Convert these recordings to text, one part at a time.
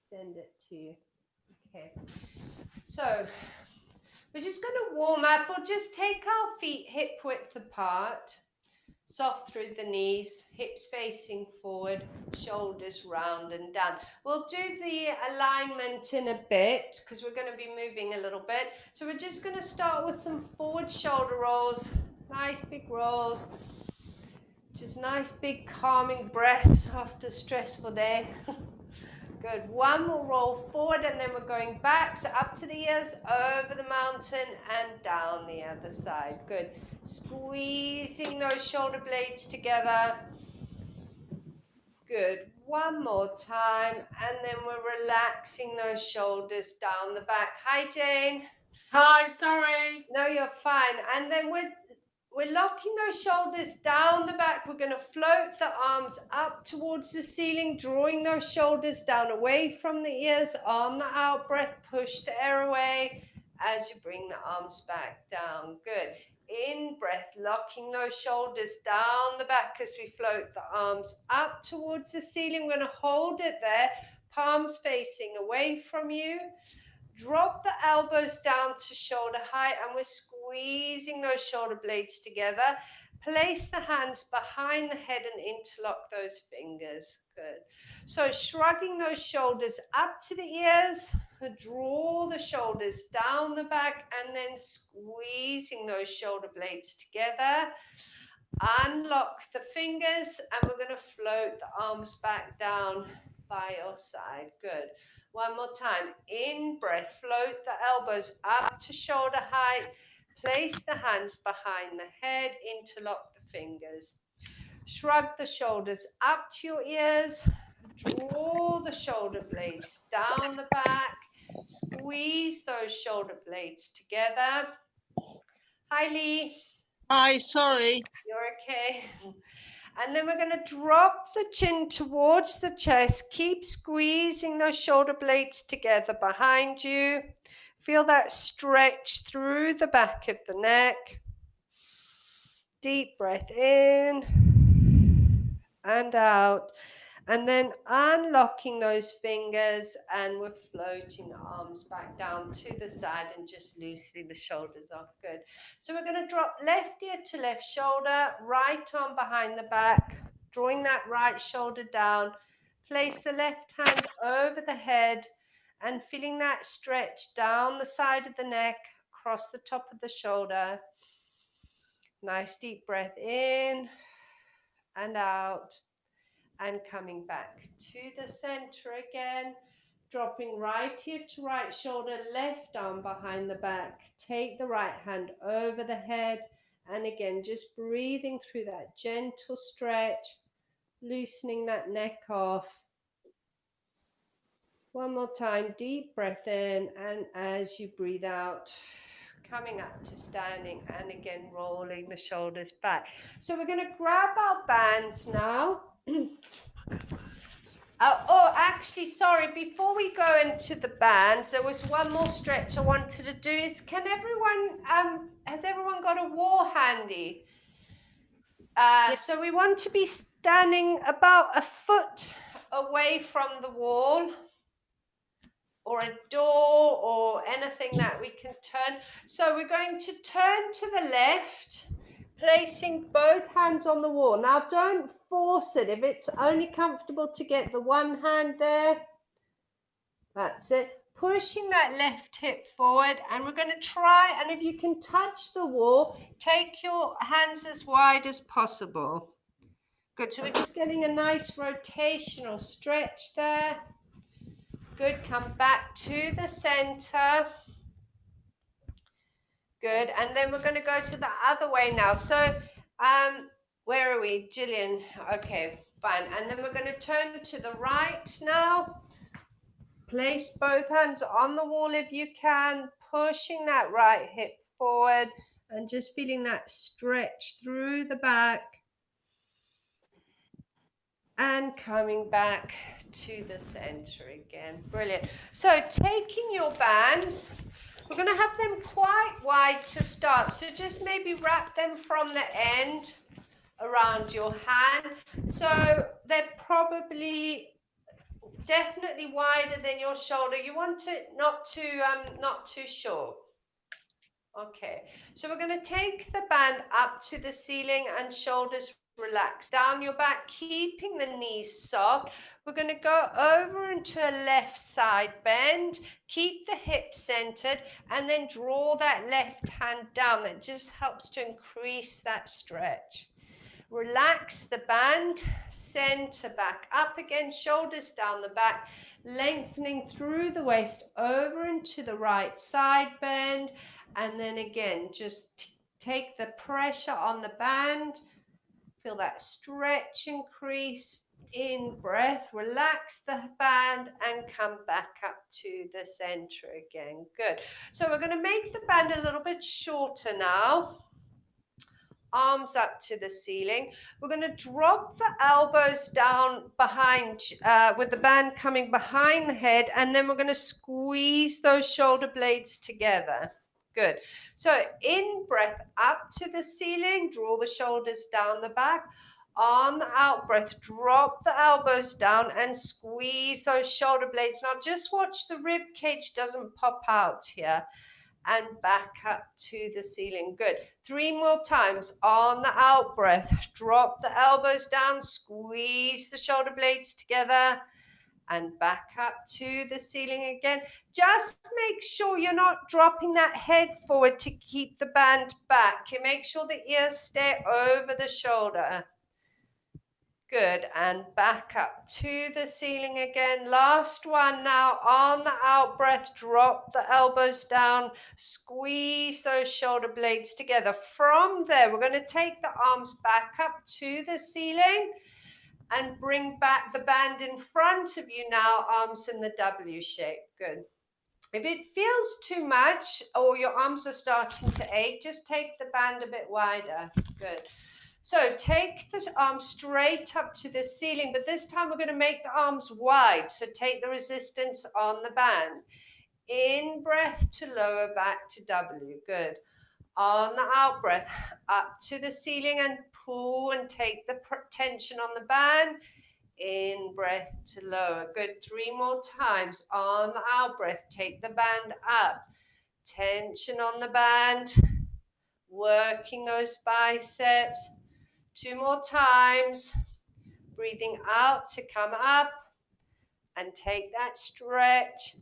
send it to you. Okay. So we're just going to warm up. We'll just take our feet hip width apart. Soft through the knees, hips facing forward, shoulders round and down. We'll do the alignment in a bit because we're going to be moving a little bit. So we're just going to start with some forward shoulder rolls, nice big rolls. Just nice big calming breaths after a stressful day. Good. One more roll forward and then we're going back. So up to the ears, over the mountain and down the other side. Good. Squeezing those shoulder blades together. Good. One more time. And then we're relaxing those shoulders down the back. Hi, Jane. Hi, sorry. No, you're fine. And then we're locking those shoulders down the back. We're going to float the arms up towards the ceiling, drawing those shoulders down away from the ears. On the out breath, push the air away as you bring the arms back down. Good. In breath, locking those shoulders down the back as we float the arms up towards the ceiling. We're going to hold it there, palms facing away from you. Drop the elbows down to shoulder height and we're squeezing those shoulder blades together. Place the hands behind the head and interlock those fingers. Good. So shrugging those shoulders up to the ears, draw the shoulders down the back and then squeezing those shoulder blades together. Unlock the fingers and we're going to float the arms back down by your side. Good. One more time. In breath, float the elbows up to shoulder height. Place the hands behind the head. Interlock the fingers. Shrug the shoulders up to your ears. Draw the shoulder blades down the back. Squeeze those shoulder blades together. Hi, Lee. Hi, sorry. You're okay. And then we're going to drop the chin towards the chest. Keep squeezing those shoulder blades together behind you. Feel that stretch through the back of the neck. Deep breath in and out. And then unlocking those fingers and we're floating the arms back down to the side and just loosening the shoulders off. Good. So we're going to drop left ear to left shoulder, right arm behind the back, drawing that right shoulder down. Place the left hand over the head and feeling that stretch down the side of the neck, across the top of the shoulder. Nice deep breath in and out. And coming back to the center again, dropping right ear to right shoulder, left arm behind the back. Take the right hand over the head. And again, just breathing through that gentle stretch, loosening that neck off. One more time, deep breath in. And as you breathe out, coming up to standing and again, rolling the shoulders back. So we're going to grab our bands now. Actually, sorry, before we go into the bands, there was one more stretch I wanted to do. Has everyone got a wall handy? So we want to be standing about a foot away from the wall or a door or anything that we can turn. So we're going to turn to the left, placing both hands on the wall. Now don't force it. If it's only comfortable to get the one hand there, that's it. Pushing that left hip forward and we're going to try, and if you can touch the wall, take your hands as wide as possible. Good, so we're just getting a nice rotational stretch there. Good, come back to the center. Good, and then we're going to go to the other way now. So, where are we? Gillian, okay, fine. And then we're going to turn to the right now. Place both hands on the wall if you can, pushing that right hip forward and just feeling that stretch through the back. And coming back to the center again. Brilliant. So taking your bands, we're going to have them quite wide to start. So just maybe wrap them from the end around your hand. So they're probably definitely wider than your shoulder. You want it not too short. Okay, so we're going to take the band up to the ceiling and shoulders relaxed down your back, keeping the knees soft. We're going to go over into a left side bend, keep the hips centered, and then draw that left hand down. That just helps to increase that stretch. Relax the band, center back up again, shoulders down the back, lengthening through the waist over into the right side bend, and then again, just take the pressure on the band, feel that stretch increase. In breath, relax the band and come back up to the center again. Good. So we're going to make the band a little bit shorter now. Arms up to the ceiling. We're going to drop the elbows down behind with the band coming behind the head, and then we're going to squeeze those shoulder blades together. Good. So in breath up to the ceiling, draw the shoulders down the back. On the out breath, drop the elbows down and squeeze those shoulder blades. Now just watch the rib cage doesn't pop out here. And back up to the ceiling. Good. 3 more times. On the out breath, drop the elbows down, squeeze the shoulder blades together, and back up to the ceiling again. Just make sure you're not dropping that head forward to keep the band back. You make sure the ears stay over the shoulder. Good, and back up to the ceiling again. Last one now. On the out breath, drop the elbows down, squeeze those shoulder blades together. From there, we're going to take the arms back up to the ceiling and bring back the band in front of you now, arms in the W shape. Good. If it feels too much or your arms are starting to ache, just take the band a bit wider. Good. So take the arms straight up to the ceiling, but this time we're going to make the arms wide. So take the resistance on the band. In breath to lower back to W. Good. On the out breath, up to the ceiling and pull and take the tension on the band. In breath to lower. Good. 3 more times. On the out breath, take the band up. Tension on the band. Working those biceps. 2 more times. Breathing out to come up and take that stretch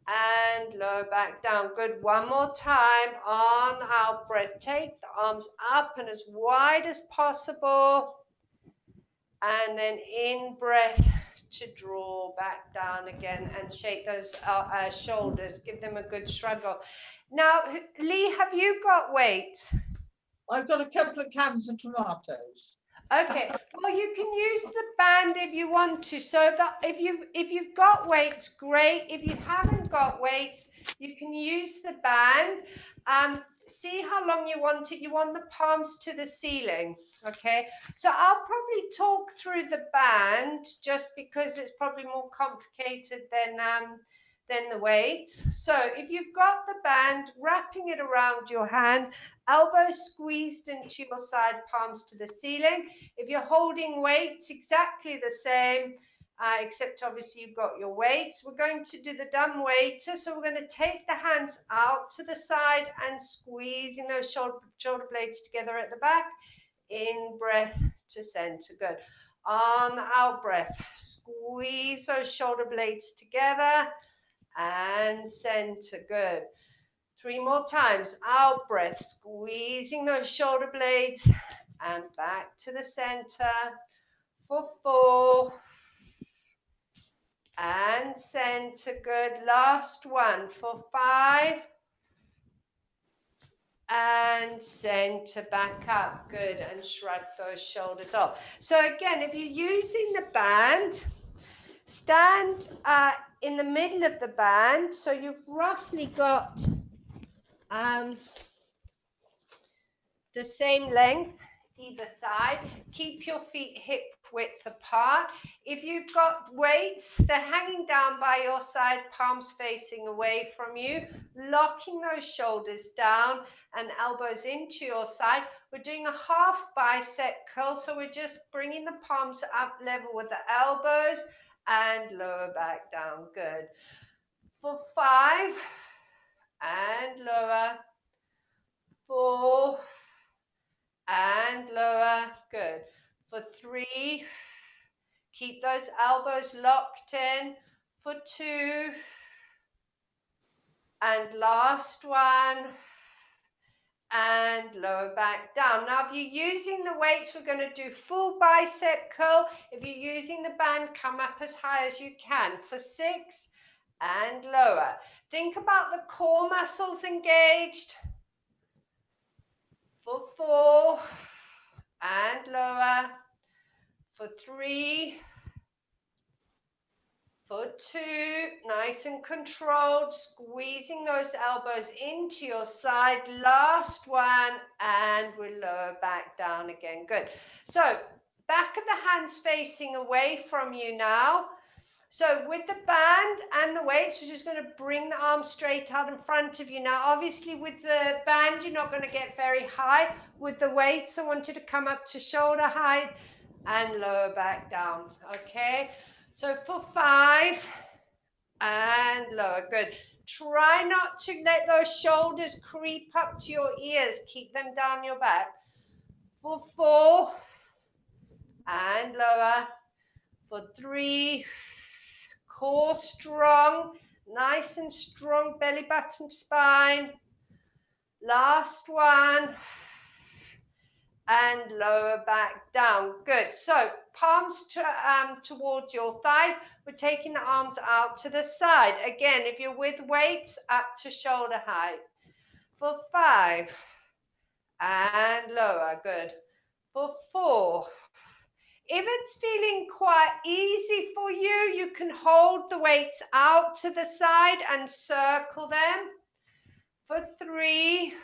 and lower back down. Good. 1 more time. On the out breath, take the arms up and as wide as possible. And then in breath to draw back down again and shake those shoulders. Give them a good shrug. Now, Lee, have you got weight? I've got a couple of cans of tomatoes. Okay, well you can use the band if you want to. So that if you've got weights, great. If you haven't got weights, you can use the band. See how long you want it. You want the palms to the ceiling. Okay, so I'll probably talk through the band just because it's probably more complicated than the weights. So if you've got the band, wrapping it around your hand, elbows squeezed into your side, palms to the ceiling. If you're holding weights, exactly the same, except obviously you've got your weights. We're going to do the dumb waiter. So we're going to take the hands out to the side and squeezing those shoulder blades together at the back. In breath to center. Good. On the out breath, squeeze those shoulder blades together and center. Good. 3 more times. Out breath, squeezing those shoulder blades and back to the center for 4 and center. Good. Last one for 5 and center back up. Good. And shrug those shoulders off. So again, if you're using the band, stand in the middle of the band. So you've roughly got the same length either side. Keep your feet hip width apart. If you've got weights, they're hanging down by your side, palms facing away from you, locking those shoulders down and elbows into your side. We're doing a half bicep curl, so we're just bringing the palms up level with the elbows and lower back down. Good. For 5 and lower. 4 and lower. Good. For 3, keep those elbows locked in. For 2, and last one, and lower back down. Now, if you're using the weights, we're going to do full bicep curl. If you're using the band, come up as high as you can. For 6 and lower. Think about the core muscles engaged. For 4 and lower. For 3, for 2, nice and controlled, squeezing those elbows into your side. Last one, and we'll lower back down again. Good. So back of the hands facing away from you now. So with the band and the weights, we're just going to bring the arms straight out in front of you. Now, obviously with the band, you're not going to get very high. With the weights, I want you to come up to shoulder height and lower back down, okay? So for 5 and lower, good. Try not to let those shoulders creep up to your ears. Keep them down your back. For 4 and lower. For 3, core strong, nice and strong belly button spine. Last one. And lower back down. Good. So palms towards your thigh. We're taking the arms out to the side. Again, if you're with weights, up to shoulder height. For 5 and lower. Good. For 4. If it's feeling quite easy for you, you can hold the weights out to the side and circle them. For 3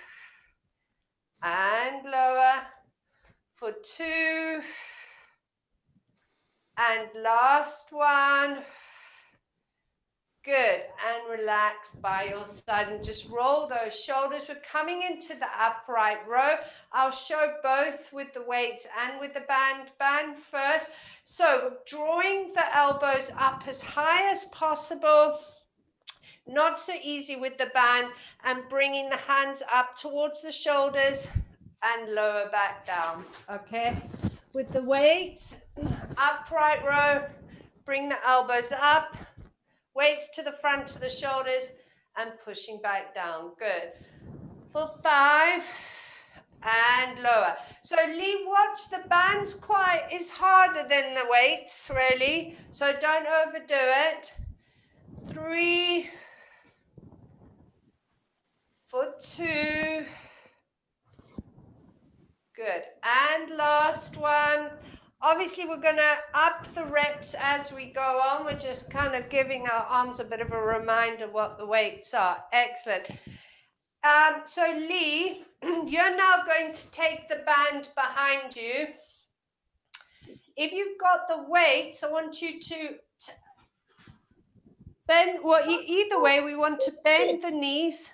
and lower. For 2 and last one. Good. And relax by your side and just roll those shoulders. We're coming into the upright row. I'll show both with the weights and with the band first. So drawing the elbows up as high as possible. Not so easy with the band, and bringing the hands up towards the shoulders and lower back down, okay? With the weights, upright row, bring the elbows up, weights to the front of the shoulders and pushing back down. Good. For 5 and lower. So Lee, watch, the band's is harder than the weights, really, so don't overdo it. 3, for 2. Good. And last one. Obviously, we're going to up the reps as we go on. We're just kind of giving our arms a bit of a reminder what the weights are. Excellent. So Lee, you're now going to take the band behind you. If you've got the weights, I want you to bend, well, either way, we want to bend the knees.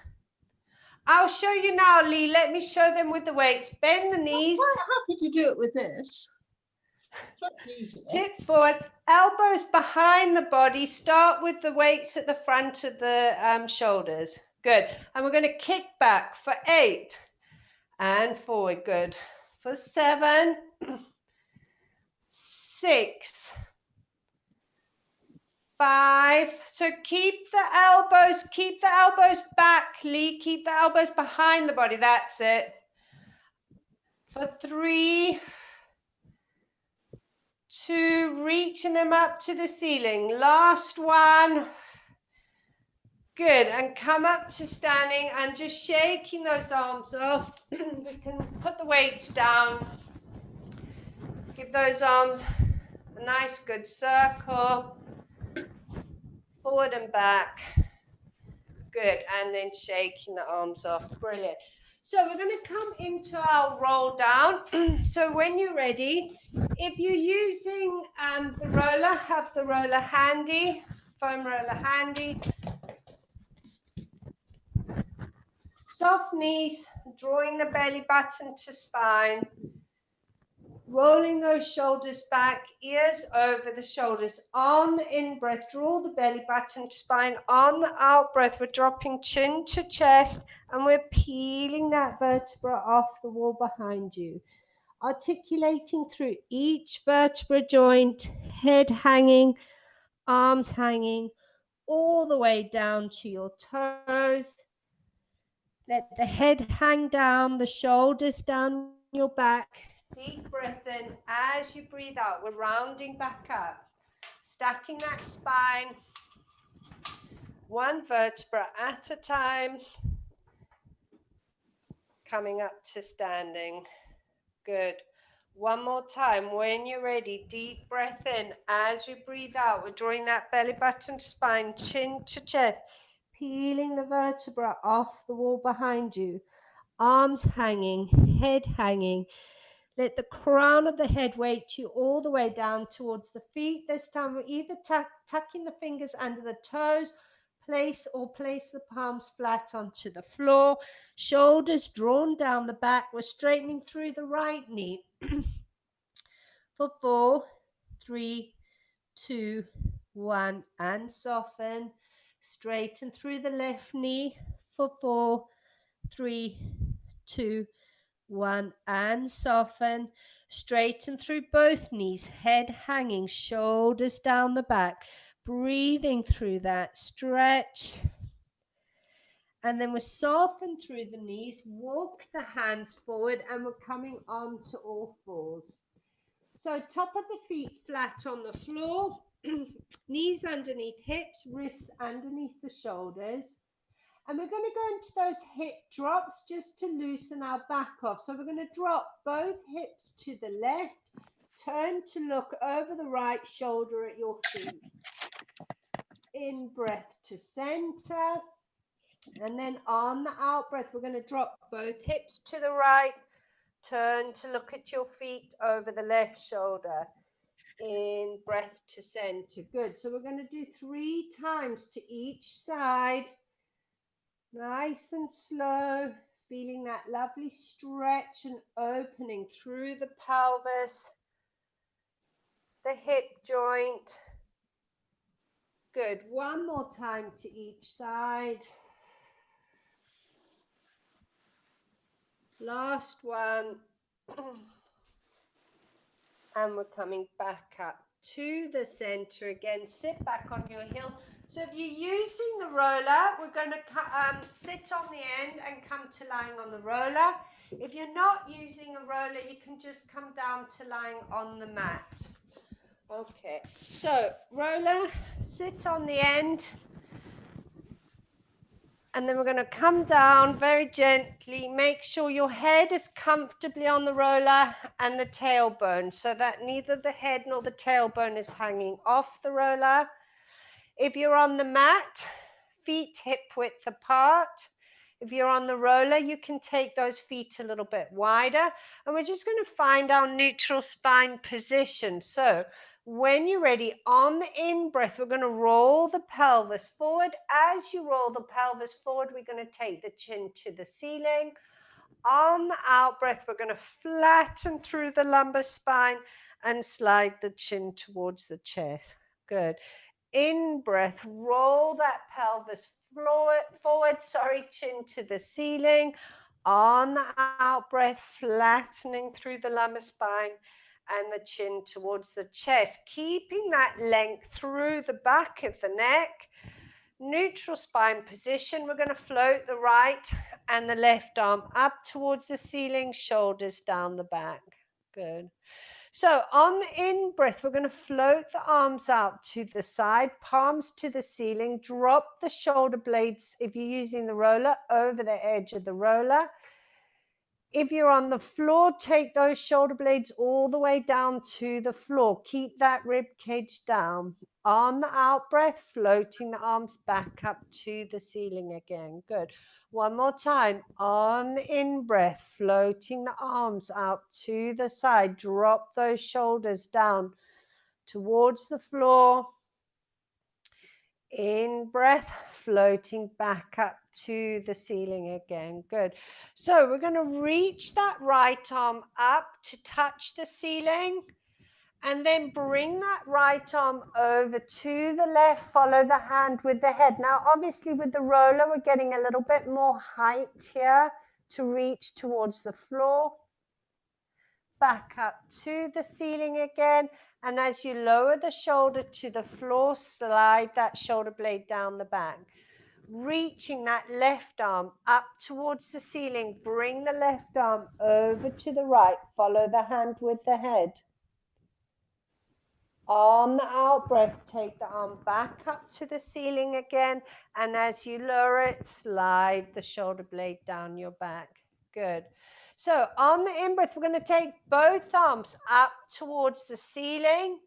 I'll show you now, Lee. Let me show them with the weights. Bend the knees. I'm quite happy to do it with this. Tip forward, elbows behind the body. Start with the weights at the front of the shoulders. Good. And we're going to kick back for 8 and forward. Good. For 7, 6, 5. So keep the elbows back, Lee. Keep the elbows behind the body. That's it. For 3, 2, reaching them up to the ceiling. Last one. Good. And come up to standing and just shaking those arms off. We can put the weights down. Give those arms a nice good circle. Forward and back. Good. And then shaking the arms off. Brilliant. So we're going to come into our roll down. So when you're ready, if you're using the roller, have the roller handy, foam roller handy. Soft knees, drawing the belly button to spine. Rolling those shoulders back, ears over the shoulders. On the in-breath, draw the belly button to spine. On the out-breath, we're dropping chin to chest, and we're peeling that vertebra off the wall behind you. Articulating through each vertebra joint, head hanging, arms hanging, all the way down to your toes. Let the head hang down, the shoulders down your back. Deep breath in. As you breathe out, we're rounding back up. Stacking that spine. One vertebra at a time. Coming up to standing. Good. One more time. When you're ready, deep breath in. As we breathe out, we're drawing that belly button to spine, chin to chest. Peeling the vertebra off the wall behind you. Arms hanging, head hanging. Let the crown of the head weight you all the way down towards the feet. This time we're either tucking the fingers under the toes, place the palms flat onto the floor. Shoulders drawn down the back. We're straightening through the right knee. For 4, 3, 2, 1, and soften. Straighten through the left knee. For 4, 3, 2, 1, and soften. Straighten through both knees, head hanging, shoulders down the back. Breathing through that stretch. And then we soften through the knees, walk the hands forward, and we're coming on to all fours. So top of the feet flat on the floor, knees underneath hips, wrists underneath the shoulders. And we're going to go into those hip drops just to loosen our back off. So we're going to drop both hips to the left, turn to look over the right shoulder at your feet. In breath to center. And then on the out breath, we're going to drop both hips to the right, turn to look at your feet over the left shoulder. In breath to center. Good. So we're going to do 3 times to each side. Nice and slow, feeling that lovely stretch and opening through the pelvis, the hip joint. Good. One more time to each side. Last one. And we're coming back up to the center again. Sit back on your heels. So if you're using the roller, we're going to sit on the end and come to lying on the roller. If you're not using a roller, you can just come down to lying on the mat. Okay, so roller, sit on the end. And then we're going to come down very gently. Make sure your head is comfortably on the roller and the tailbone, so that neither the head nor the tailbone is hanging off the roller. If you're on the mat, feet hip width apart. If you're on the roller, you can take those feet a little bit wider. And we're just going to find our neutral spine position. So when you're ready, on the in-breath, we're going to roll the pelvis forward. As you roll the pelvis forward, we're going to take the chin to the ceiling. On the out-breath, we're going to flatten through the lumbar spine and slide the chin towards the chest. Good. In-breath, roll that pelvis forward, chin to the ceiling. On the out-breath, flattening through the lumbar spine and the chin towards the chest, keeping that length through the back of the neck. Neutral spine position. We're going to float the right and the left arm up towards the ceiling, shoulders down the back. Good. So on the in-breath, we're going to float the arms out to the side, palms to the ceiling, drop the shoulder blades, if you're using the roller, over the edge of the roller. If you're on the floor, take those shoulder blades all the way down to the floor. Keep that rib cage down. On the out breath, floating the arms back up to the ceiling again. Good. One more time. On the in breath, floating the arms out to the side. Drop those shoulders down towards the floor. In breath, floating back up to the ceiling again. Good. So we're going to reach that right arm up to touch the ceiling. And then bring that right arm over to the left, follow the hand with the head. Now, obviously with the roller, we're getting a little bit more height here to reach towards the floor. Back up to the ceiling again. And as you lower the shoulder to the floor, slide that shoulder blade down the back. Reaching that left arm up towards the ceiling, bring the left arm over to the right, follow the hand with the head. On the out breath, take the arm back up to the ceiling again. And as you lower it, slide the shoulder blade down your back. Good. So on the in breath, we're going to take both arms up towards the ceiling.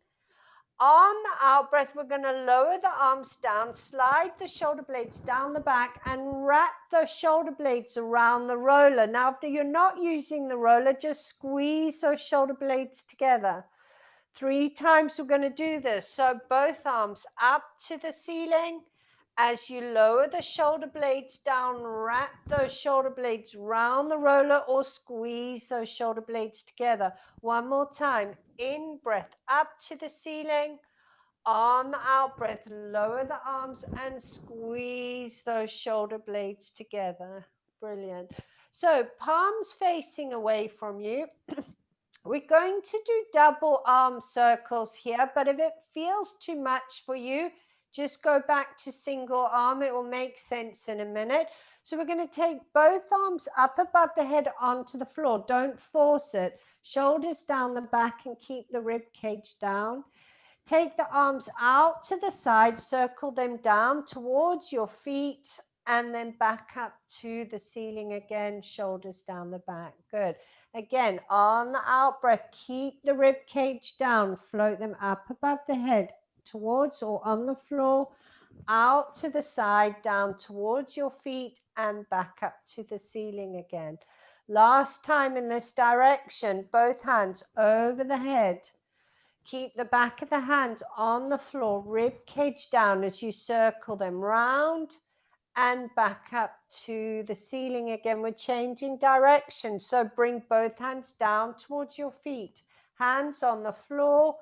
On the out breath, we're going to lower the arms down, slide the shoulder blades down the back, and wrap the shoulder blades around the roller. Now, if you're not using the roller, just squeeze those shoulder blades together. 3 times we're going to do this. So both arms up to the ceiling. As you lower the shoulder blades down, wrap those shoulder blades round the roller or squeeze those shoulder blades together. One more time. In breath, up to the ceiling. On the out breath, lower the arms and squeeze those shoulder blades together. Brilliant. So palms facing away from you. We're going to do double arm circles here, but if it feels too much for you, just go back to single arm. It will make sense in a minute. So we're going to take both arms up above the head onto the floor. Don't force it. Shoulders down the back and keep the rib cage down. Take the arms out to the side, circle them down towards your feet, and then back up to the ceiling again, shoulders down the back. Good. Again, on the out breath, keep the rib cage down, float them up above the head, towards or on the floor, out to the side, down towards your feet, and back up to the ceiling again. Last time in this direction, both hands over the head. Keep the back of the hands on the floor, rib cage down as you circle them round and back up to the ceiling again. We're changing direction. So bring both hands down towards your feet, hands on the floor,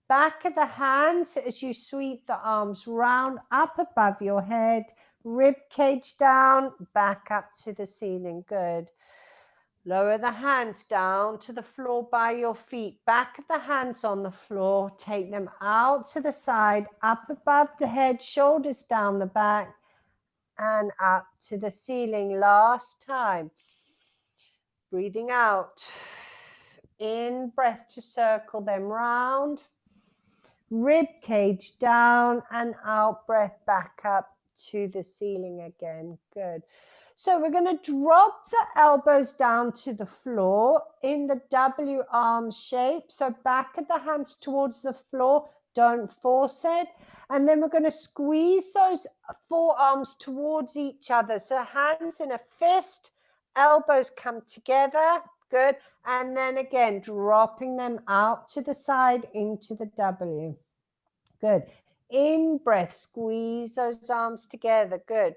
back of the hands as you sweep the arms round up above your head, rib cage down, back up to the ceiling. Good. Lower the hands down to the floor by your feet, back of the hands on the floor, take them out to the side, up above the head, shoulders down the back, and up to the ceiling. Last time. Breathing out. In breath to circle them round. Rib cage down and out breath back up to the ceiling again. Good. So we're going to drop the elbows down to the floor in the W arm shape. So back of the hands towards the floor, don't force it. And then we're going to squeeze those forearms towards each other. So hands in a fist, elbows come together. Good. And then again, dropping them out to the side into the W. Good. In breath, squeeze those arms together. Good.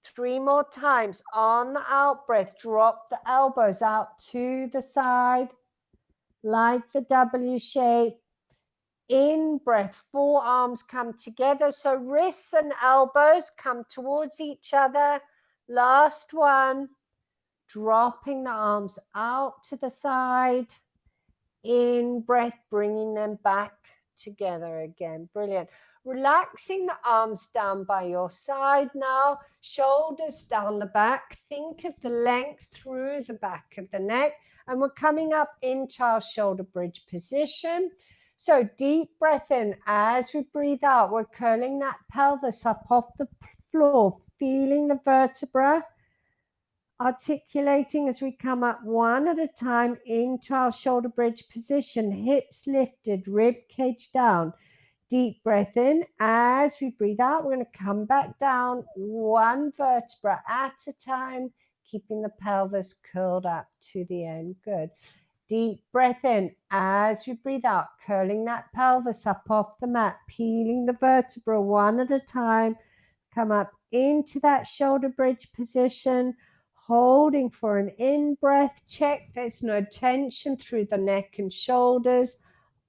3 more times. On the out breath, drop the elbows out to the side like the W shape. In breath, forearms come together. So wrists and elbows come towards each other. Last one. Dropping the arms out to the side. In breath, bringing them back together again. Brilliant. Relaxing the arms down by your side now, shoulders down the back. Think of the length through the back of the neck. And we're coming up into our shoulder bridge position. So deep breath in. As we breathe out, we're curling that pelvis up off the floor, feeling the vertebra. Articulating as we come up one at a time into our shoulder bridge position, hips lifted, rib cage down. Deep breath in. As we breathe out, we're going to come back down one vertebra at a time, keeping the pelvis curled up to the end. Good. Deep breath in. As we breathe out, curling that pelvis up off the mat, peeling the vertebra one at a time, come up into that shoulder bridge position, holding for an in-breath. Check there's no tension through the neck and shoulders.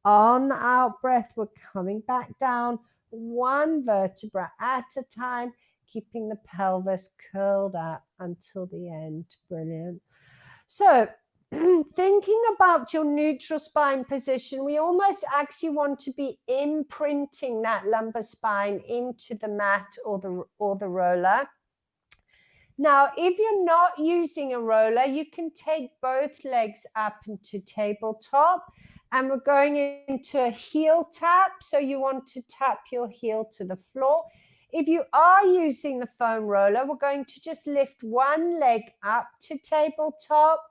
On the out-breath, we're coming back down, one vertebra at a time, keeping the pelvis curled up until the end. Brilliant. So thinking about your neutral spine position, we almost actually want to be imprinting that lumbar spine into the mat or the roller. Now, if you're not using a roller, you can take both legs up into tabletop, and we're going into a heel tap. So you want to tap your heel to the floor. If you are using the foam roller, we're going to just lift one leg up to tabletop,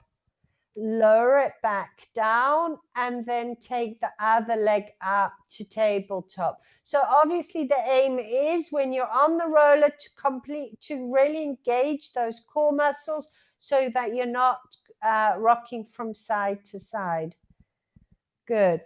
lower it back down, and then take the other leg up to tabletop. So obviously the aim is when you're on the roller to really engage those core muscles so that you're not rocking from side to side. Good.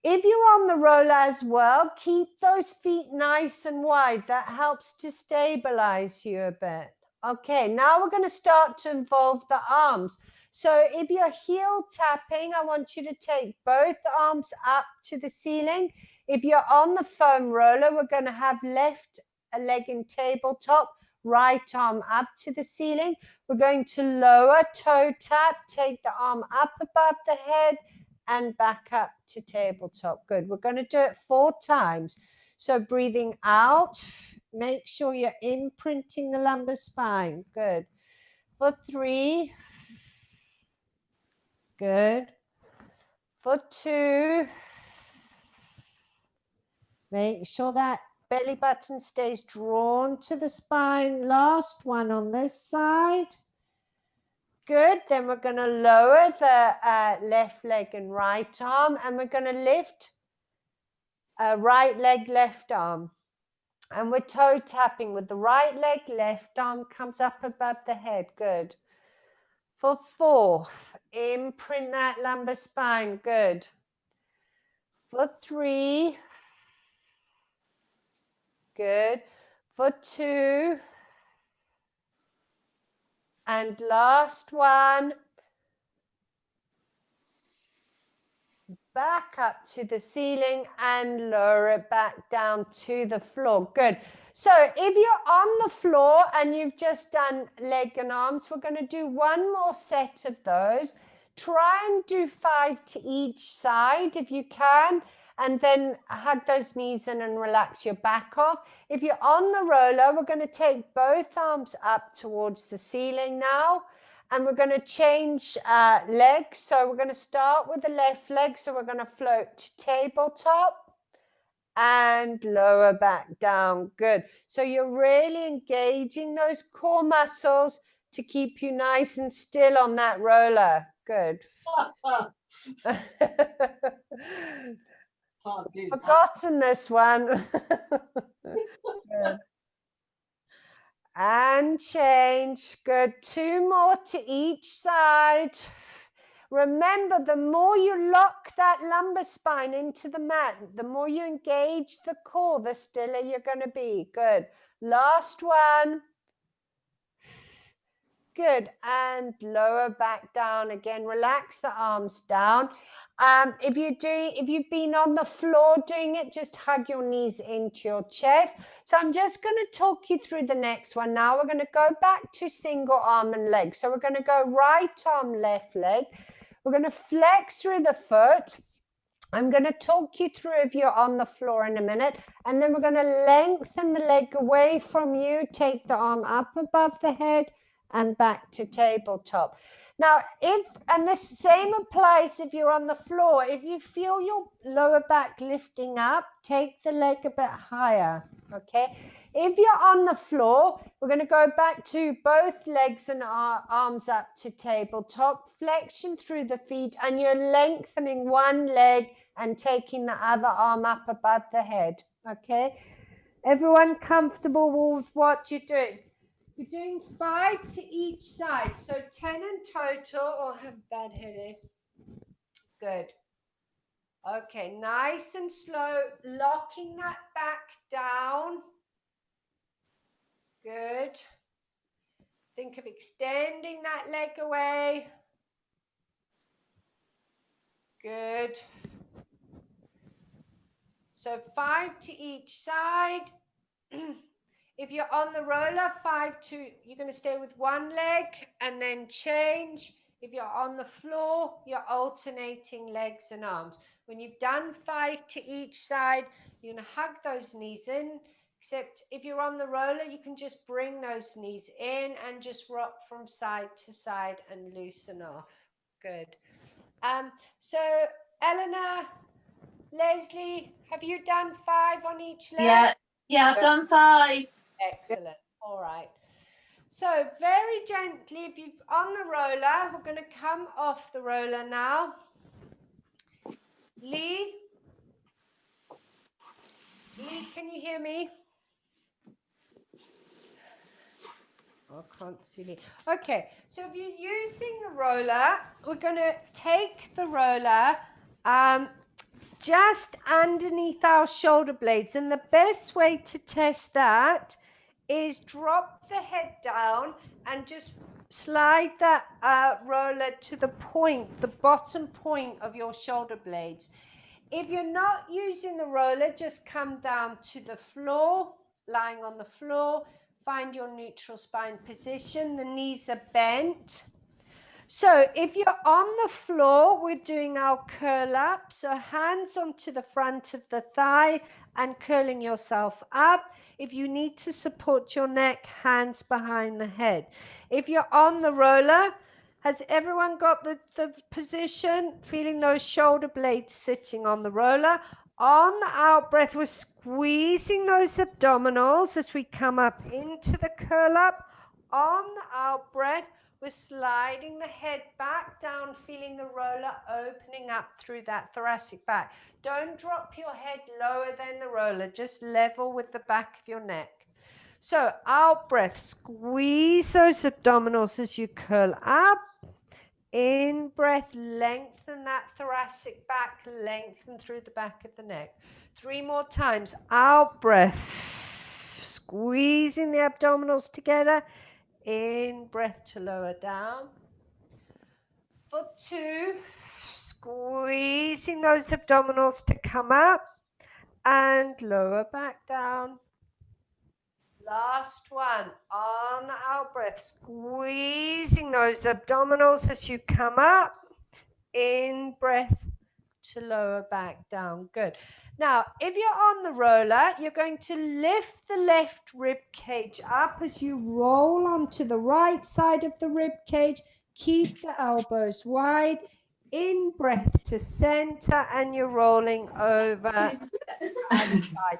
If you're on the roller as well, keep those feet nice and wide. That helps to stabilize you a bit. Okay, now we're going to start to involve the arms. So if you're heel tapping, I want you to take both arms up to the ceiling. If you're on the foam roller, we're going to have left leg in tabletop, right arm up to the ceiling. We're going to lower toe tap, take the arm up above the head and back up to tabletop. Good. We're going to do it 4 times. So breathing out, make sure you're imprinting the lumbar spine. Good. For 3. Good. For 2. Make sure that belly button stays drawn to the spine. Last one on this side. Good. Then we're going to lower the left leg and right arm, and we're going to lift right leg, left arm. And we're toe tapping with the right leg, left arm comes up above the head. Good. For 4, imprint that lumbar spine. Good. For 3. Good. For 2. And last one. Back up to the ceiling and lower it back down to the floor. Good. So if you're on the floor and you've just done leg and arms, we're going to do one more set of those. Try and do 5 to each side if you can, and then hug those knees in and relax your back off. If you're on the roller, we're going to take both arms up towards the ceiling now. And we're going to change legs. So we're going to start with the left leg. So we're going to float to tabletop and lower back down. Good. So you're really engaging those core muscles to keep you nice and still on that roller. Good. Forgotten this one. Good. And change. Good. 2 more to each side. Remember, the more you lock that lumbar spine into the mat, the more you engage the core, the stiller you're going to be. Good. Last one. Good. And lower back down again. Relax the arms down. If you've been on the floor doing it, just hug your knees into your chest. So I'm just going to talk you through the next one. Now we're going to go back to single arm and leg. So we're going to go right arm, left leg. We're going to flex through the foot. I'm going to talk you through if you're on the floor in a minute. And then we're going to lengthen the leg away from you. Take the arm up above the head and back to tabletop. Now, and the same applies if you're on the floor. If you feel your lower back lifting up, take the leg a bit higher, okay? If you're on the floor, we're going to go back to both legs and arms up to tabletop, flexion through the feet, and you're lengthening one leg and taking the other arm up above the head, okay? Everyone comfortable with what you're doing? You're doing 5 to each side, so 10 in total. Oh, I have a bad headache. Good. Okay, nice and slow, locking that back down. Good. Think of extending that leg away. Good. So 5 to each side. If you're on the roller, you're going to stay with one leg and then change. If you're on the floor, you're alternating legs and arms. When you've done 5 to each side, you're going to hug those knees in. Except if you're on the roller, you can just bring those knees in and just rock from side to side and loosen off. Good. So Eleanor, Leslie, have you done 5 on each leg? Yeah, I've done 5. Excellent. All right. So very gently, if you're on the roller, we're going to come off the roller now. Lee, can you hear me? I can't see Lee. Okay, so if you're using the roller, we're going to take the roller just underneath our shoulder blades. And the best way to test that is drop the head down and just slide that roller to the bottom point of your shoulder blades. If you're not using the roller, just come down to the floor, lying on the floor, find your neutral spine position. The knees are bent. So if you're on the floor, we're doing our curl up. So hands onto the front of the thigh and curling yourself up. If you need to support your neck, hands behind the head. If you're on the roller, has everyone got the position? Feeling those shoulder blades sitting on the roller. On the out breath, we're squeezing those abdominals as we come up into the curl up. On the out breath, we're sliding the head back down, feeling the roller opening up through that thoracic back. Don't drop your head lower than the roller, just level with the back of your neck. So out breath, squeeze those abdominals as you curl up. In breath, lengthen that thoracic back, lengthen through the back of the neck. 3 more times. Out breath, squeezing the abdominals together. In breath to lower down. For 2, squeezing those abdominals to come up and lower back down. Last one, on the out breath, squeezing those abdominals as you come up. In breath to lower back down. Good. Now, if you're on the roller, you're going to lift the left rib cage up as you roll onto the right side of the rib cage. Keep the elbows wide. In breath to center, and you're rolling over the other side.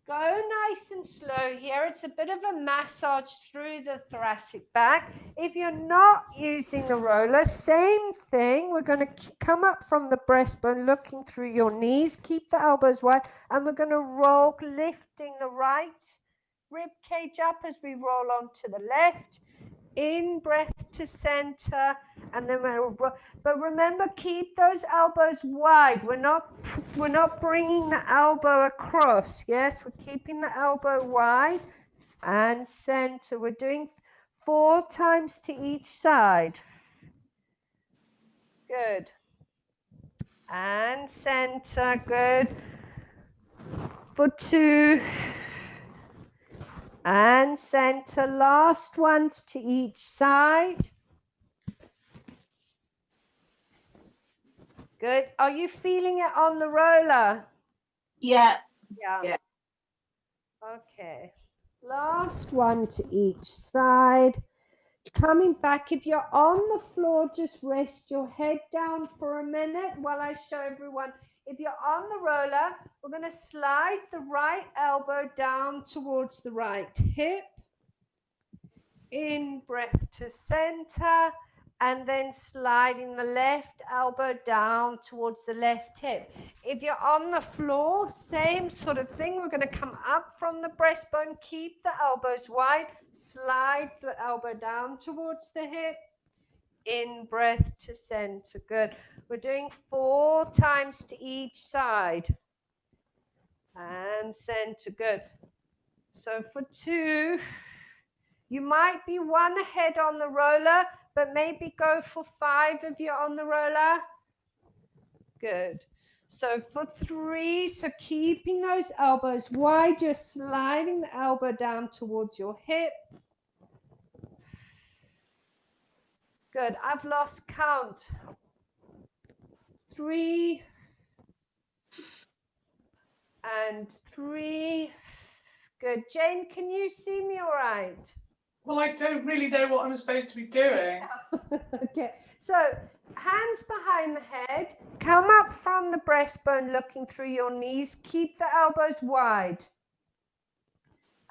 Go nice and slow here. It's a bit of a massage through the thoracic back. If you're not using the roller, same thing. We're going to come up from the breastbone, looking through your knees. Keep the elbows wide. And we're going to roll, lifting the right rib cage up as we roll onto the left. In breath to center, and then but remember, keep those elbows wide. We're not bringing the elbow across. Yes, we're keeping the elbow wide and center. We're doing 4 times to each side. Good. And center. Good. For 2. And center. Last ones to each side. Good. Are you feeling it on the roller? Yeah. Yeah. Okay. Last one to each side. Coming back, if you're on the floor, just rest your head down for a minute while I show everyone. If you're on the roller, we're going to slide the right elbow down towards the right hip. In breath to center. And then sliding the left elbow down towards the left hip. If you're on the floor, same sort of thing. We're going to come up from the breastbone, keep the elbows wide, slide the elbow down towards the hip. In breath to center. Good. We're doing 4 times to each side. And center. Good. So for 2, You might be one ahead on the roller, but maybe go for 5 if you're on the roller. Good. So for 3, so keeping those elbows wide, you're sliding the elbow down towards your hip. Good. I've lost count. 3 and 3. Good. Jane, can you see me all right? Well, I don't really know what I'm supposed to be doing. Okay, so hands behind the head, come up from the breastbone looking through your knees, keep the elbows wide.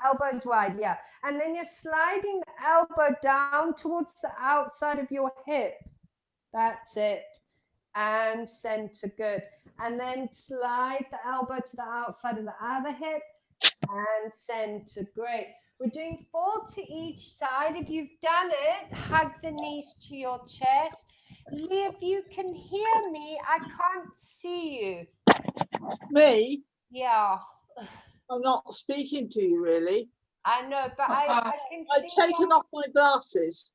Elbows wide, yeah. And then you're sliding the elbow down towards the outside of your hip. That's it. And center, good. And then slide the elbow to the outside of the other hip and center, great. We're doing 4 to each side. If you've done it, hug the knees to your chest. Lee, if you can hear me, I can't see you. Me? Yeah, I'm not speaking to you really. I know, but I can I've see. taken off my glasses.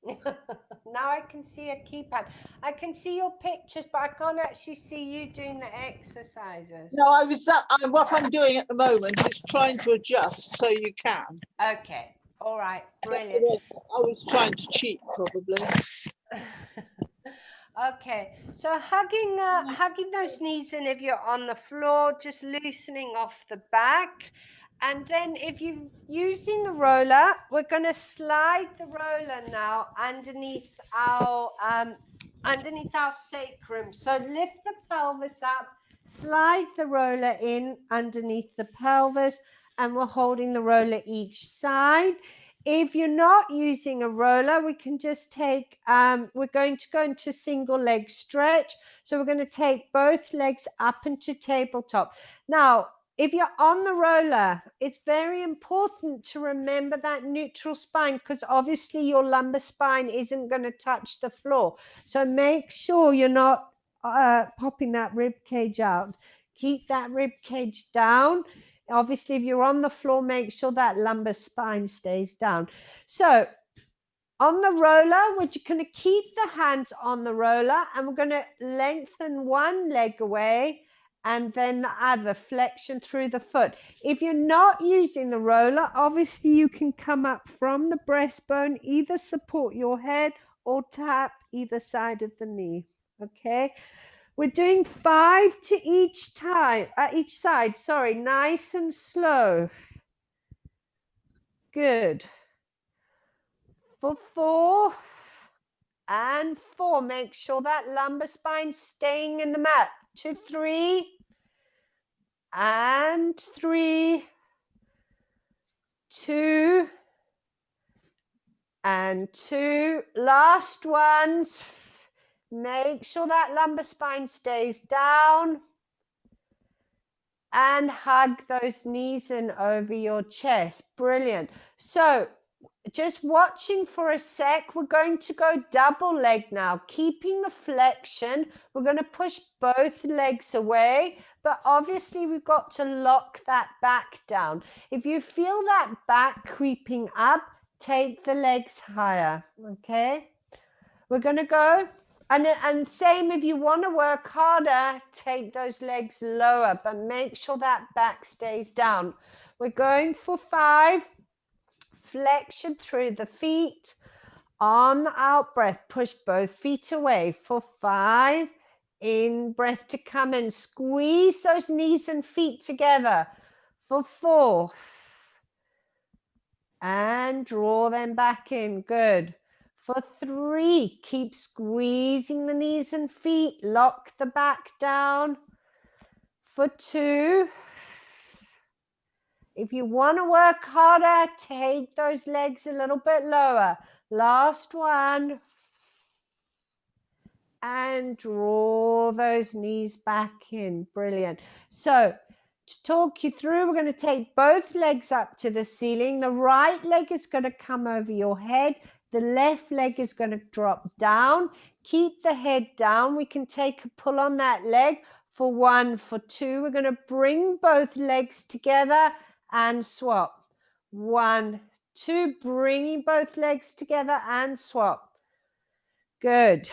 Now I can see a keypad. I can see your pictures, but I can't actually see you doing the exercises. No, what I'm doing at the moment is trying to adjust so you can. Okay, all right, brilliant. I was trying to cheat probably. Okay, so hugging those knees in if you're on the floor, just loosening off the back. And then if you're using the roller, we're going to slide the roller now underneath our sacrum. So lift the pelvis up, slide the roller in underneath the pelvis, and we're holding the roller each side. If you're not using a roller, we can just take, we're going to go into single leg stretch. So we're going to take both legs up into tabletop. Now, if you're on the roller, it's very important to remember that neutral spine because obviously your lumbar spine isn't going to touch the floor. So make sure you're not popping that rib cage out. Keep that rib cage down. Obviously, if you're on the floor, make sure that lumbar spine stays down. So on the roller, we're going to keep the hands on the roller and we're going to lengthen one leg away and then the other, flexion through the foot. If you're not using the roller, obviously you can come up from the breastbone, either support your head or tap either side of the knee, okay? We're doing 5 to each side, sorry, nice and slow. Good. For 4 and 4, make sure that lumbar spine staying in the mat. 2, 3 and 3, 2 and 2. Last ones. Make sure that lumbar spine stays down and hug those knees in over your chest. Brilliant. So just watching for a sec, we're going to go double leg now, keeping the flexion. We're going to push both legs away, but obviously we've got to lock that back down. If you feel that back creeping up, take the legs higher, okay? We're going to go, and same if you want to work harder, take those legs lower, but make sure that back stays down. We're going for 5. Flexion through the feet. On the out breath, push both feet away for 5. In breath to come in. Squeeze those knees and feet together for 4. And draw them back in. Good. For 3, keep squeezing the knees and feet. Lock the back down. For 2. If you want to work harder, take those legs a little bit lower. Last one. And draw those knees back in. Brilliant. So to talk you through, we're going to take both legs up to the ceiling. The right leg is going to come over your head. The left leg is going to drop down. Keep the head down. We can take a pull on that leg for 1, for 2. We're going to bring both legs together and swap. 1, 2, bringing both legs together and swap. Good.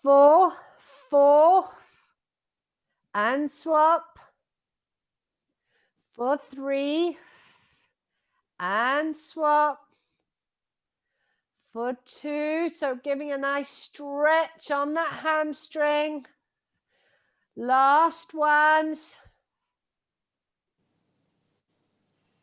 4, 4, and swap. For 3, and swap. For 2, so giving a nice stretch on that hamstring. Last ones.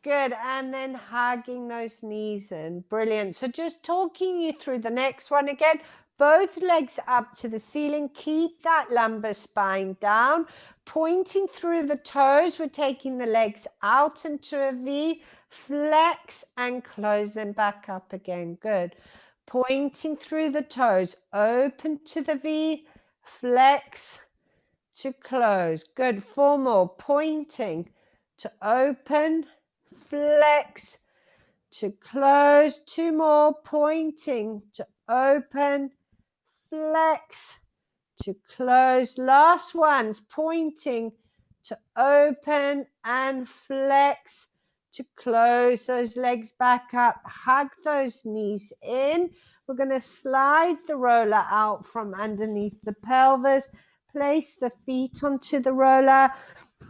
Good, and then hugging those knees in. Brilliant. So just talking you through the next one again. Both legs up to the ceiling. Keep that lumbar spine down. Pointing through the toes. We're taking the legs out into a V. Flex and close them back up again. Good. Pointing through the toes. Open to the V. Flex to close. Good. 4 more. Pointing to open. Flex to close. 2 more. Pointing to open. Flex to close. Last ones. Pointing to open and flex to close those legs back up. Hug those knees in. We're going to slide the roller out from underneath the pelvis. Place the feet onto the roller.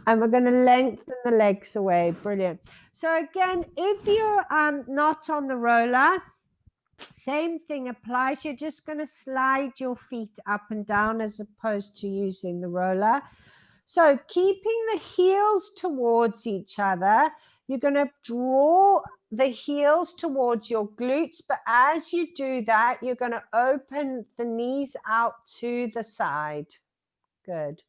And we're going to lengthen the legs away. Brilliant. So again, if you're not on the roller, same thing applies. You're just going to slide your feet up and down as opposed to using the roller. So keeping the heels towards each other, you're going to draw the heels towards your glutes. But as you do that, you're going to open the knees out to the side. Good.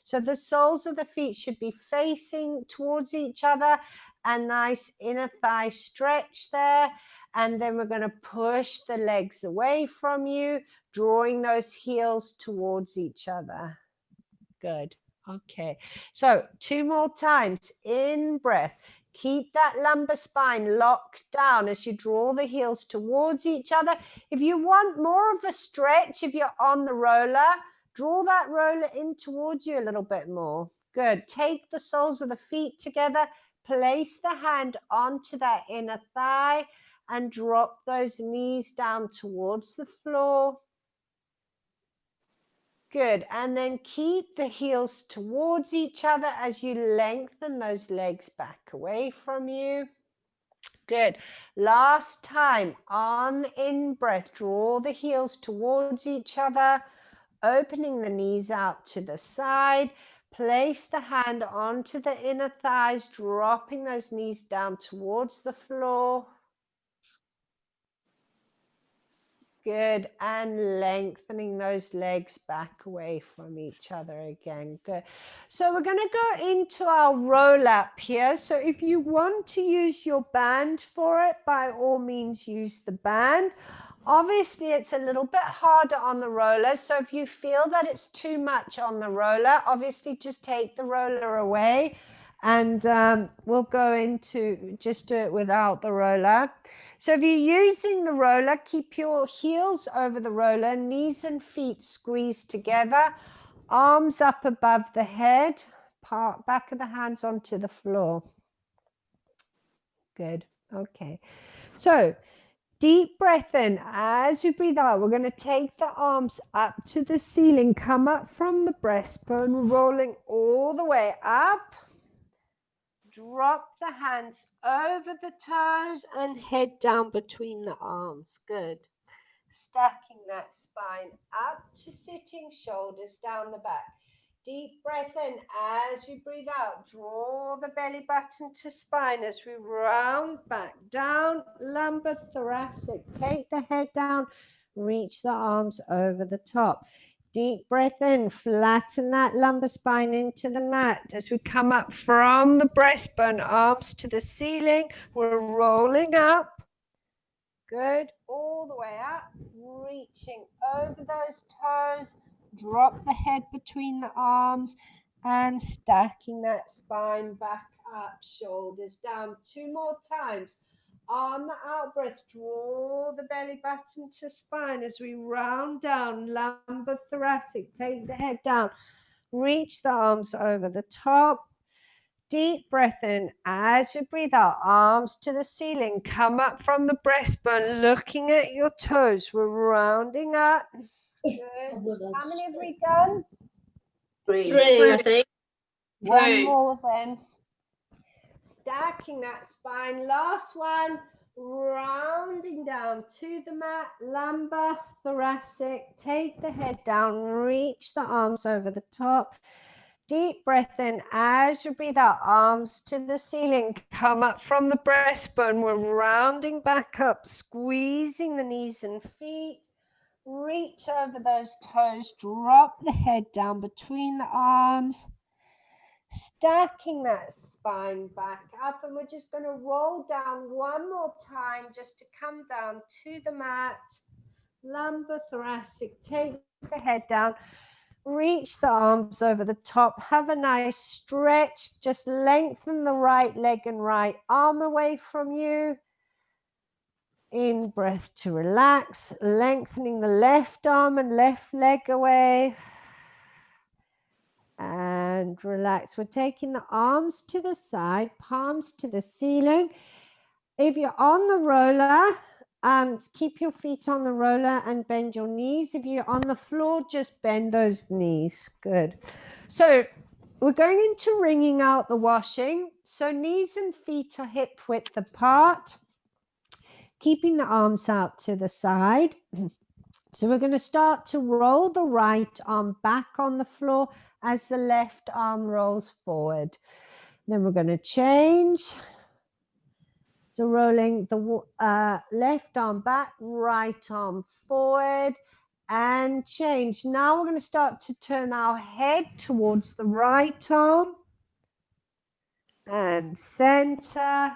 So the soles of the feet should be facing towards each other. A nice inner thigh stretch there. And then we're going to push the legs away from you, drawing those heels towards each other. Good. Okay. So 2 more times. In breath. Keep that lumbar spine locked down as you draw the heels towards each other. If you want more of a stretch, if you're on the roller, draw that roller in towards you a little bit more. Good. Take the soles of the feet together. Place the hand onto that inner thigh and drop those knees down towards the floor. Good. And then keep the heels towards each other as you lengthen those legs back away from you. Good. Last time. On in breath. Draw the heels towards each other. Opening the knees out to the side. Place the hand onto the inner thighs. Dropping those knees down towards the floor. Good, and lengthening those legs back away from each other again. Good. So we're going to go into our roll up here. So if you want to use your band for it, by all means use the band. Obviously, it's a little bit harder on the roller. So if you feel that it's too much on the roller, obviously just take the roller away. And we'll go into just do it without the roller. So if you're using the roller, keep your heels over the roller, knees and feet squeezed together, arms up above the head, back of the hands onto the floor. Good. Okay. So deep breath in. As we breathe out, we're going to take the arms up to the ceiling, come up from the breastbone, rolling all the way up. Drop the hands over the toes and head down between the arms. Good. Stacking that spine up to sitting, shoulders down the back. Deep breath in as we breathe out. Draw the belly button to spine as we round back down, lumbar thoracic. Take the head down, reach the arms over the top. Deep breath in, flatten that lumbar spine into the mat as we come up from the breastbone, arms to the ceiling. We're rolling up. Good, all the way up, reaching over those toes. Drop the head between the arms and stacking that spine back up, shoulders down. 2 more times. On the out breath, draw the belly button to spine as we round down, lumbar thoracic. Take the head down, reach the arms over the top. Deep breath in as we breathe out, arms to the ceiling, come up from the breastbone, looking at your toes. We're rounding up. Good. How many have we done? 3, I think. One Three. more then. Stacking that spine. Last one. Rounding down to the mat, lumbar, thoracic. Take the head down, reach the arms over the top. Deep breath in as you breathe out, arms to the ceiling, come up from the breastbone. We're rounding back up, squeezing the knees and feet. Reach over those toes, drop the head down between the arms. Stacking that spine back up, and we're just going to roll down one more time just to come down to the mat. Lumbar, thoracic, take the head down, reach the arms over the top, have a nice stretch, just lengthen the right leg and right arm away from you. In breath to relax, lengthening the left arm and left leg away. And relax. We're taking the arms to the side, palms to the ceiling. If you're on the roller, keep your feet on the roller and bend your knees. If you're on the floor, just bend those knees. Good. So we're going into wringing out the washing. So knees and feet are hip width apart, keeping the arms out to the side. So we're going to start to roll the right arm back on the floor as the left arm rolls forward. Then we're going to change. So rolling the left arm back, right arm forward, and change. Now we're going to start to turn our head towards the right arm and center,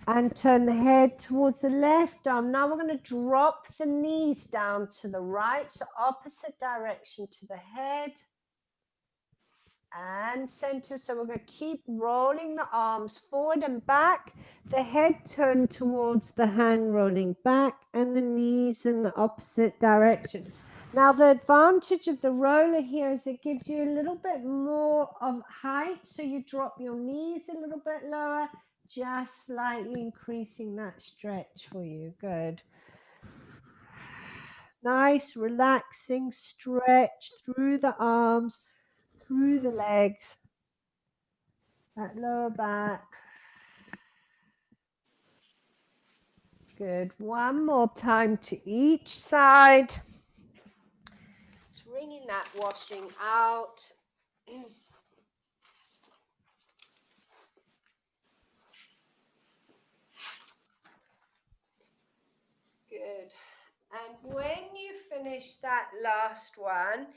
and turn the head towards the left arm. Now we're going to drop the knees down to the right, so opposite direction to the head and center. So we're going to keep rolling the arms forward and back, the head turned towards the hand, rolling back, and the knees in the opposite direction. Now the advantage of the roller here is it gives you a little bit more of height, so you drop your knees a little bit lower, just slightly increasing that stretch for you. Good. Nice relaxing stretch through the arms, through the legs, that lower back. Good. One more time to each side. Just wringing that washing out. Good. And when you finish that last one,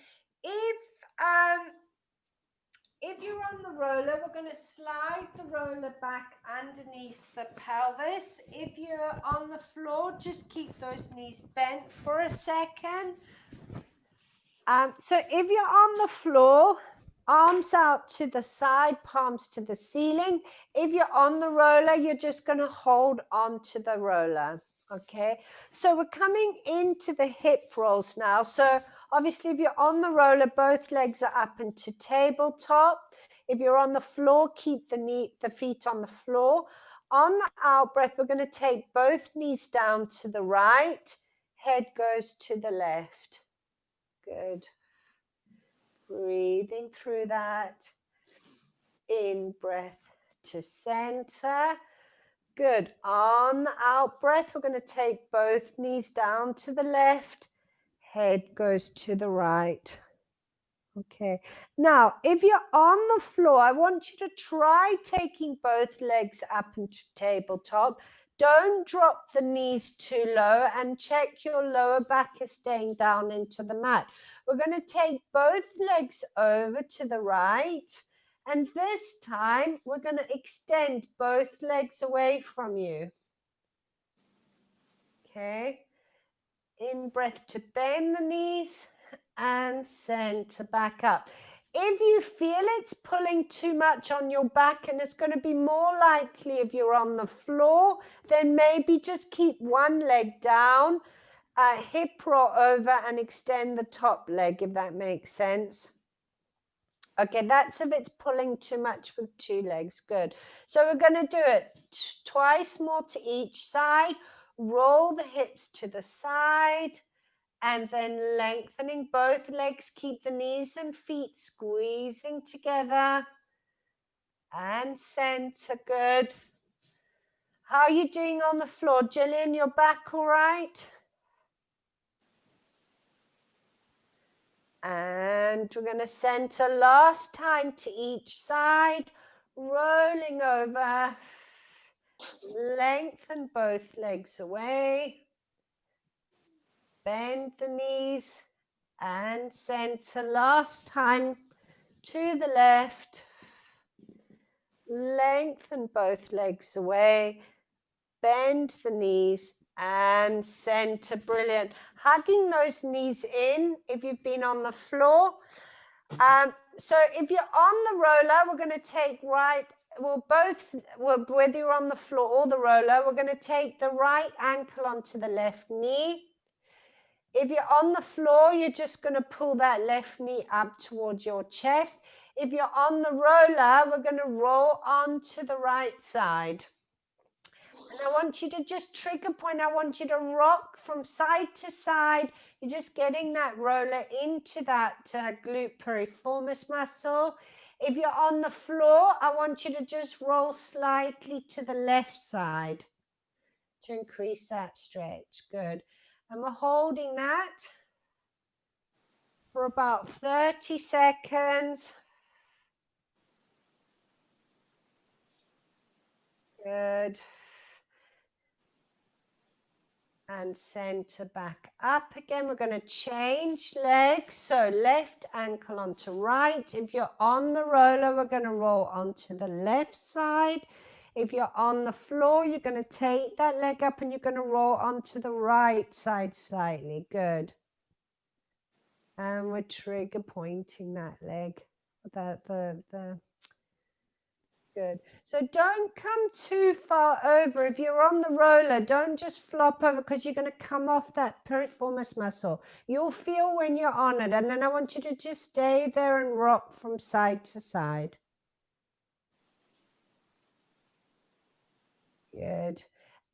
if you're on the roller, we're going to slide the roller back underneath the pelvis. If you're on the floor, just keep those knees bent for a second. So if you're on the floor, arms out to the side, palms to the ceiling. If you're on the roller, you're just going to hold on to the roller. Okay, so we're coming into the hip rolls now. So obviously, if you're on the roller, both legs are up into tabletop. If you're on the floor, keep the feet on the floor. On the out breath, we're going to take both knees down to the right. Head goes to the left. Good. Breathing through that. In breath to center. Good. On the out breath, we're going to take both knees down to the left. Head goes to the right. Okay. Now, if you're on the floor, I want you to try taking both legs up into tabletop. Don't drop the knees too low, and check your lower back is staying down into the mat. We're going to take both legs over to the right. And this time, we're going to extend both legs away from you. Okay. In breath to bend the knees and center back up. If you feel it's pulling too much on your back, and it's going to be more likely if you're on the floor, then maybe just keep one leg down, hip roll over and extend the top leg, if that makes sense. Okay, that's if it's pulling too much with 2 legs. Good. So we're going to do it twice more to each side. Roll the hips to the side and then lengthening both legs. Keep the knees and feet squeezing together and center. Good. How are you doing on the floor? Gillian, your back all right? And we're going to center last time to each side, rolling over, lengthen both legs away, bend the knees and center last time to the left, lengthen both legs away, bend the knees and center. Brilliant. Hugging those knees in if you've been on the floor. So if you're on the roller, we're going to take whether you're on the floor or the roller, we're going to take the right ankle onto the left knee. If you're on the floor, you're just going to pull that left knee up towards your chest. If you're on the roller, we're going to roll onto the right side. And I want you to just trigger point. I want you to rock from side to side. You're just getting that roller into that glute piriformis muscle. If you're on the floor, I want you to just roll slightly to the left side to increase that stretch. Good. And we're holding that for about 30 seconds. Good. And center back up again. We're going to change legs. So left ankle onto right. If you're on the roller, we're going to roll onto the left side. If you're on the floor, you're going to take that leg up and you're going to roll onto the right side slightly. Good. And we're trigger pointing that leg. Good. So don't come too far over. If you're on the roller, don't just flop over because you're going to come off that piriformis muscle. You'll feel when you're on it. And then I want you to just stay there and rock from side to side. Good.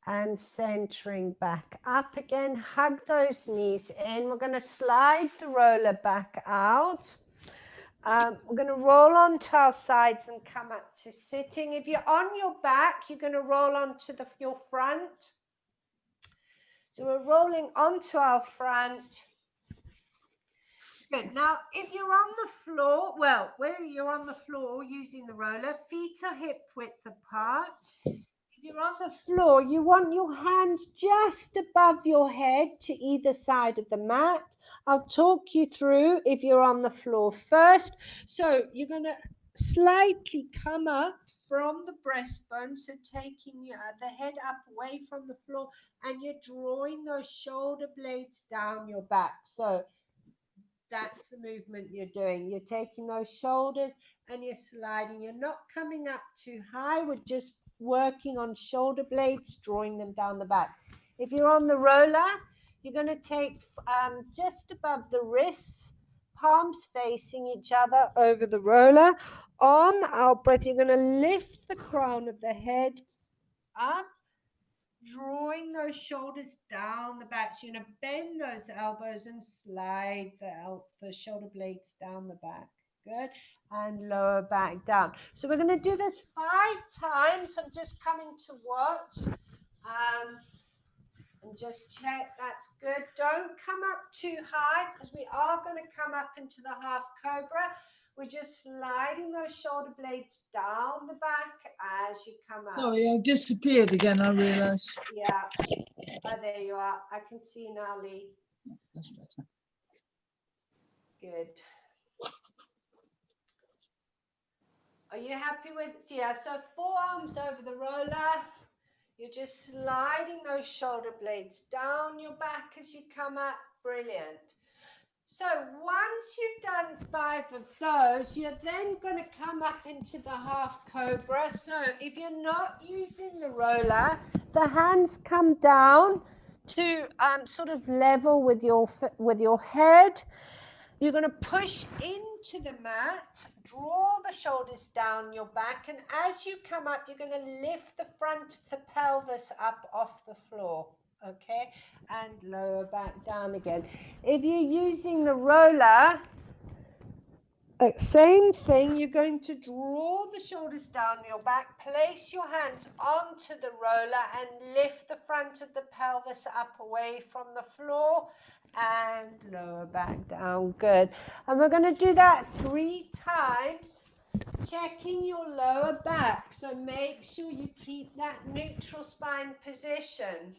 And centering back up again. Hug those knees in. We're going to slide the roller back out. We're going to roll onto our sides and come up to sitting. If you're on your back, you're going to roll onto your front. So we're rolling onto our front. Good. Now, if you're on the floor, well, whether you're on the floor or using the roller, feet are hip width apart. If you're on the floor, you want your hands just above your head to either side of the mat. I'll talk you through if you're on the floor first. So you're going to slightly come up from the breastbone, so taking the head up away from the floor, and you're drawing those shoulder blades down your back. So that's the movement you're doing. You're taking those shoulders and you're sliding. You're not coming up too high. We're just working on shoulder blades, drawing them down the back. If you're on the roller, you're going to take just above the wrists, palms facing each other over the roller. On the out breath, you're going to lift the crown of the head up, drawing those shoulders down the back. So you're going to bend those elbows and slide the shoulder blades down the back. Good. And lower back down. So we're going to do this 5 times. I'm just coming to watch. And just check that's good. Don't come up too high because we are going to come up into the half cobra. We're just sliding those shoulder blades down the back as you come up. Sorry, I've disappeared again, I realise. Yeah. Oh, there you are. I can see now, Lee. That's better. Good. Are you happy with, yeah, so forearms over the roller. You're just sliding those shoulder blades down your back as you come up. Brilliant. So once you've done 5 of those, you're then going to come up into the half cobra. So if you're not using the roller, the hands come down to sort of level with your head. You're going to push into onto the mat, draw the shoulders down your back, and as you come up, you're going to lift the front of the pelvis up off the floor, okay? And lower back down again. If you're using the roller, same thing, you're going to draw the shoulders down your back, place your hands onto the roller and lift the front of the pelvis up away from the floor and lower back down. Good. And we're going to do that 3 times, checking your lower back. So make sure you keep that neutral spine position.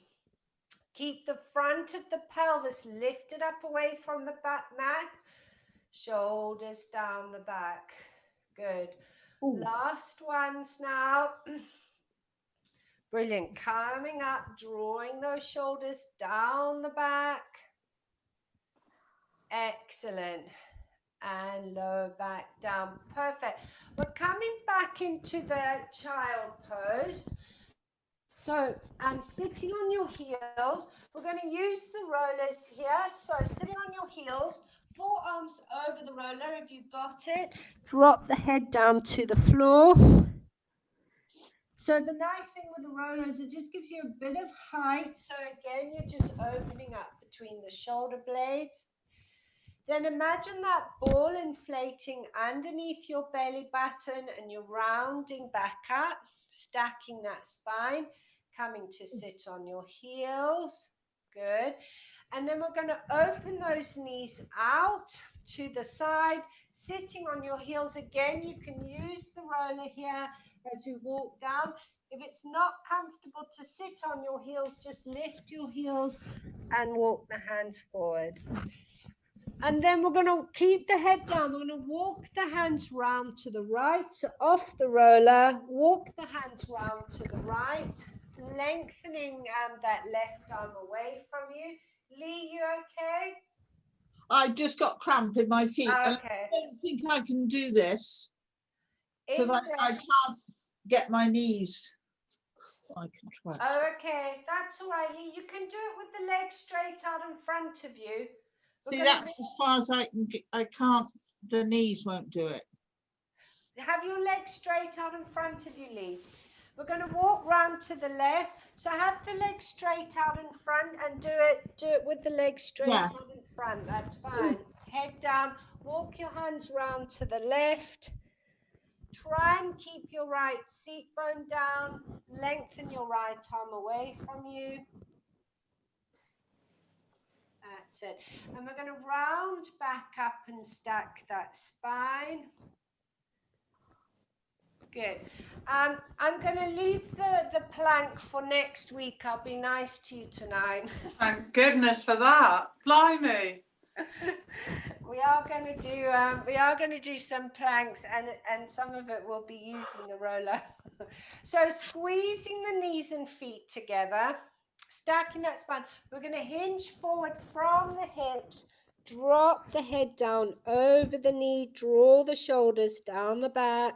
Keep the front of the pelvis lifted up away from the back mat. Shoulders down the back. Good. Ooh. Last ones now. Brilliant. Coming up, drawing those shoulders down the back. Excellent. And lower back down. Perfect. We're coming back into the child pose. So I'm sitting on your heels. We're going to use the rollers here. So sitting on your heels, forearms over the roller if you've got it. Drop the head down to the floor. So the nice thing with the roller is it just gives you a bit of height. So again, you're just opening up between the shoulder blades. Then imagine that ball inflating underneath your belly button and you're rounding back up, stacking that spine, coming to sit on your heels. Good. And then we're going to open those knees out to the side, sitting on your heels. Again, you can use the roller here as we walk down. If it's not comfortable to sit on your heels, just lift your heels and walk the hands forward. And then we're going to keep the head down. We're going to walk the hands round to the right. So off the roller, walk the hands round to the right, lengthening that left arm away from you. Lee, you okay? I've just got cramp in my feet. And Okay. I don't think I can do this because I can't get my knees. I can try. Oh, okay. That's all right, Lee. You can do it with the legs straight out in front of you. See, that's as far as I can get. I can't, the knees won't do it. Have your legs straight out in front of you, Lee. We're going to walk round to the left. So have the legs straight out in front and do it with the legs straight out in front. That's fine. Head down. Walk your hands round to the left. Try and keep your right seat bone down. Lengthen your right arm away from you. That's it. And we're going to round back up and stack that spine. Good. I'm going to leave the plank for next week. I'll be nice to you tonight. Thank goodness for that. Blimey. We are going to do some planks, and some of it will be using the roller. So squeezing the knees and feet together, stacking that spine. We're going to hinge forward from the hips, drop the head down over the knee, draw the shoulders down the back.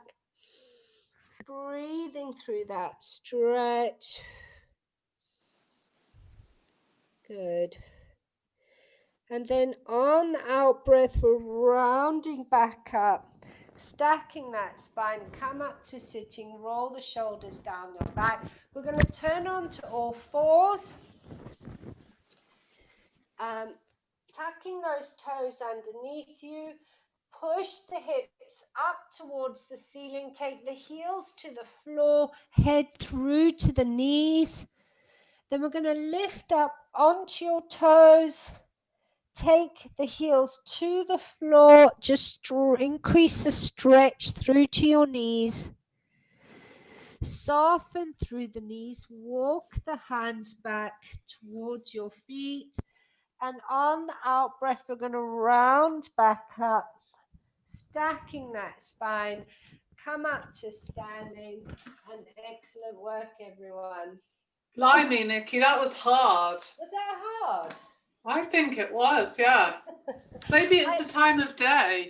Breathing through that stretch. Good. And then on the out breath, we're rounding back up, stacking that spine, come up to sitting, roll the shoulders down your back. We're going to turn on to all fours. Tucking those toes underneath you. Push the hips up towards the ceiling. Take the heels to the floor. Head through to the knees. Then we're going to lift up onto your toes. Take the heels to the floor. Just increase the stretch through to your knees. Soften through the knees. Walk the hands back towards your feet. And on the out breath, we're going to round back up, stacking that spine. Come up to standing. And excellent work, everyone. Blimey, Nikki, that was hard. Was that hard? I think it was, yeah. Maybe it's the time of day.